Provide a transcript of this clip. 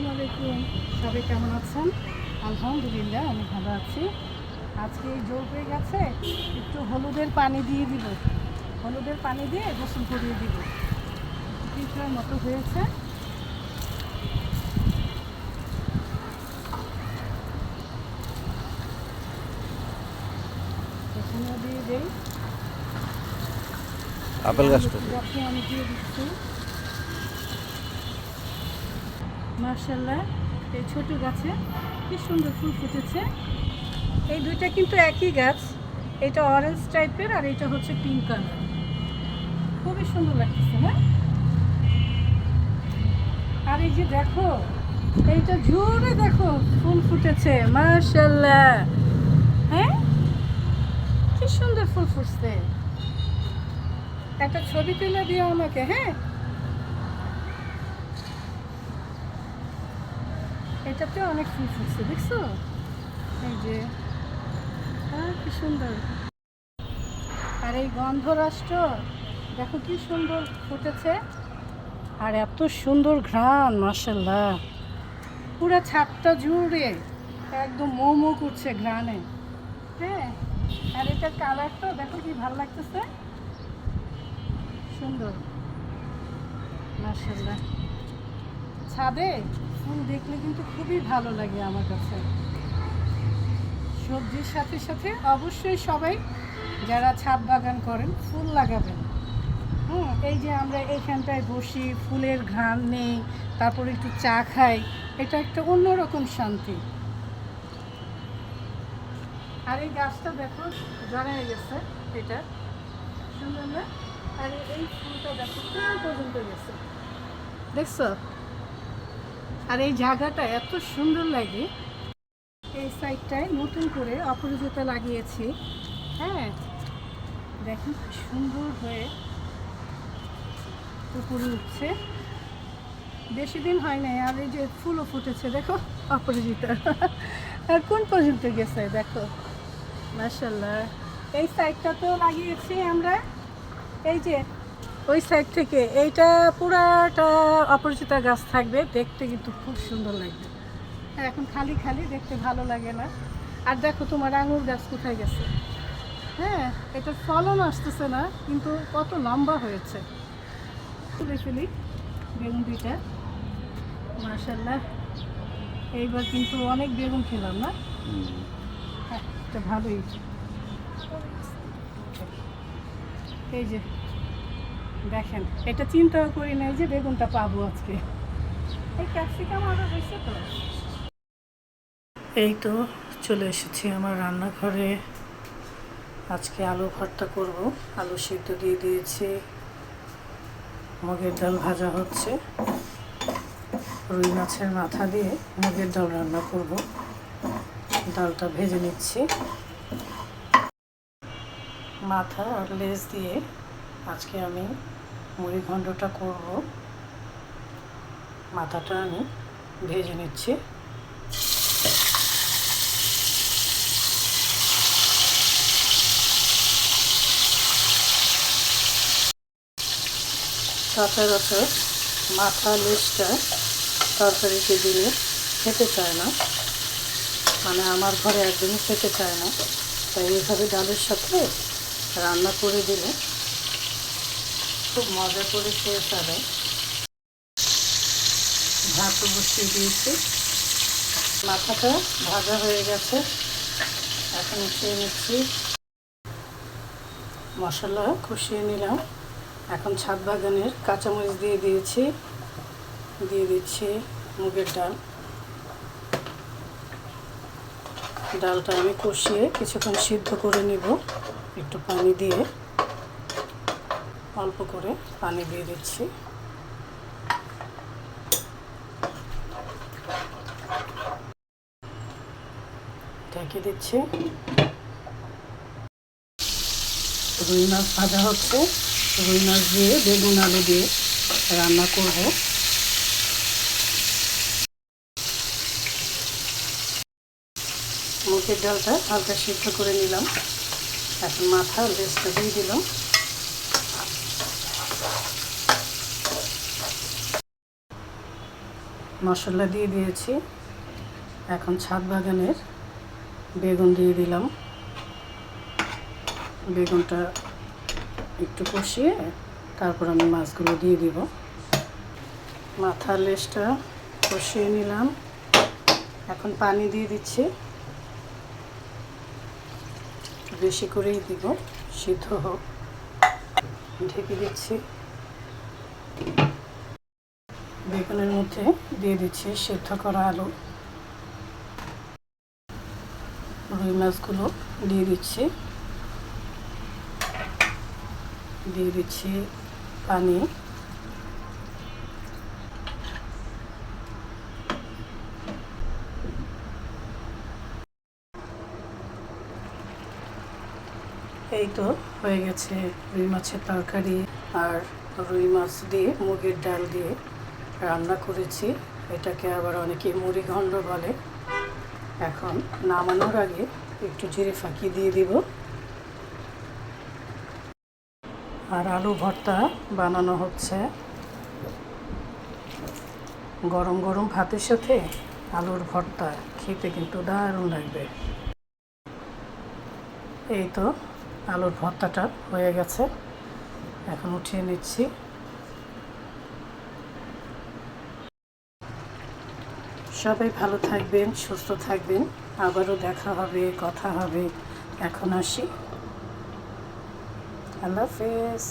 আসসালামু আলাইকুম। সবাই কেমন আছেন? আলহামদুলিল্লাহ আমি ভালো আছি। আজকে এই জোর হয়ে গেছে, একটু হলুদের পানি দিয়ে দিব। হলুদের পানি দিয়ে গোসল করিয়ে দিব। কিছুটার মতো হয়েছে। এখানেও দিয়ে দেই। আপেল গাছটা গাছে আমি দিয়ে দিচ্ছি। মার্শাল্লাহ, এই ছোট গাছে কি সুন্দর ফুল ফুটেছে। এই দুইটা কিন্তু একই গাছ। এটা অরেঞ্জ টাইপের আর এটা হচ্ছে পিঙ্ক কালার। খুবই সুন্দর লাগতেছে না? আর এই যে দেখো, এইটা জোরে দেখো ফুল ফুটেছে মাশাআল্লাহ। হ্যাঁ, কি সুন্দর ফুল ফুটছে। একটা ছবি তুলে দিও আমাকে। হ্যাঁ, এটাতে অনেক ফুল ফুটছে দেখছো? এই যে কি সুন্দর। আর এই গন্ধরাষ্ট্র দেখো কি সুন্দর ফুটেছে। আর এত সুন্দর ঘ্রাণ মাশাআল্লাহ, পুরো ছাদটা জুড়ে একদম মোমো করছে ঘ্রাণে। হ্যাঁ, আর এটার কালারটা দেখো কি ভালো লাগতেছে, সুন্দর মাশাআল্লাহ। ছাদে ফুল দেখলে কিন্তু খুবই ভালো লাগে আমার কাছে। সবজির সাথে সাথে অবশ্যই সবাই যারা ছাদ বাগান করেন ফুল লাগাবেন। এই যে আমরা এইখানটায় বসি, ফুলের ঘ্রাণ নেই, তারপরে একটু চা খাই, এটা একটা অন্যরকম শান্তি। আর এই গাছটা দেখো জড়ায় গেছে, এটা সুন্দর না? আর এই ফুলটা দেখো কোন পর্যন্ত গেছে, দেখছো? আর এই জায়গাটা এত সুন্দর লাগে। এই সাইডটায় নতুন করে অপরাজিতা লাগিয়েছি। হ্যাঁ, দেখুন কি সুন্দর হয়ে উপরে উঠছে। বেশি দিন হয় নাই আর এই যে ফুলও ফুটেছে দেখো অপরাজিতা। আর কোন পর্যন্ত গেছে দেখো মাশাআল্লাহ। এই সাইডটাতেও লাগিয়েছি আমরা। এই যে ওই সাইড থেকে এইটা পুরাটা অপরাজিতা গাছ থাকবে, দেখতে কিন্তু খুব সুন্দর লাগবে। আর এখন খালি খালি দেখতে ভালো লাগে না। আর দেখো তোমার আঙুর গাছ কোথায় গেছে। হ্যাঁ, এটার ফলন আসতেছে না কিন্তু কত লম্বা হয়েছে। তুলে ফেলি বেগুন দুইটা মাশাআল্লাহ। এইবার কিন্তু অনেক বেগুন খেলাম না? হ্যাঁ, এটা ভালোই। এই যে দেখেন, এটা চিন্তাও করি নাই যে বেগুনটা পাবো আজকে। এই ক্যাপসিকাম আরও হয়েছে তো। এই তো চলে এসেছি আমার রান্নাঘরে। আজকে আলু ভর্তা করব। আলু সিদ্ধ দিয়ে দিয়েছি, মুগের ডাল ভাজা হচ্ছে, রুই মাছের মাথা দিয়ে মুগের ডাল রান্না করব। ডালটা ভেজে নিচ্ছি। মাথা আর লেজ দিয়ে আজকে আমি মুড়ি ঘন্টটা করব। মাথাটা আমি ভেজে নিচ্ছি। সচরাচর মাথা লেজটা তরকারিতে দিলে খেতে চায় না, মানে আমার ঘরে একদমই খেতে চায় না। তাই এইভাবে ডালের সাথে রান্না করে দিলে খুব মজা করে খেয়ে ফেলে। ভাতও বসিয়ে দিয়েছি। মাথাটা ভাজা হয়ে গেছে, এখন উঠিয়ে নিচ্ছি। মশলা কষিয়ে নিলাম। এখন ছাদ বাগানের কাঁচামরিচ দিয়ে দিয়েছি, দিয়ে দিচ্ছি মুগের ডাল। ডালটা আমি কষিয়ে কিছুক্ষণ সিদ্ধ করে নিব। একটু পানি দিয়ে, অল্প করে পানি দিয়ে দিচ্ছি। ঢেকে দিচ্ছি। রুই মাছ ভাজা হচ্ছে। রুই মাছ দিয়ে বেগুন আলু দিয়ে রান্না করব। মুগের ডালটা হালকা সিদ্ধ করে নিলাম। এখন মাথা লেজটা দিয়ে দিলাম। মশলা দিয়ে দিয়েছি। এখন ছাদ বাগানের বেগুন দিয়ে দিলাম। বেগুনটা একটু কষিয়ে তারপর আমি মাছগুলো দিয়ে দিব। মাথার লেজটা কষিয়ে নিলাম। এখন পানি দিয়ে দিচ্ছি, বেশি করেই দিব, সিদ্ধ হোক। ঢেকে দিচ্ছি। বেগুনের মধ্যে দিয়ে দিচ্ছি সিদ্ধ করা আলু। রুই মাছগুলো দিয়ে দিচ্ছি। দিয়ে দিচ্ছি পানি। এই তো হয়ে গেছে রুই মাছের তরকারি। আর রুই মাছ দিয়ে মুগের ডাল দিয়ে রান্না করেছি। এটাকে আবার অনেকে মুড়িঘণ্ট বলে। এখন নামানোর আগে একটু জিরে ফাঁকি দিয়ে দিব। আর আলু ভর্তা বানানো হচ্ছে। গরম গরম ভাতের সাথে আলুর ভর্তা খেতে কিন্তু দারুণ লাগবে। এই তো আলুর ভর্তাটা হয়ে গেছে, এখন উঠিয়ে নিচ্ছি। সবাই ভালো থাকবেন, সুস্থ থাকবেন। আবারও দেখা হবে, কথা হবে। এখন আসি। আল্লাহ হাফেজ।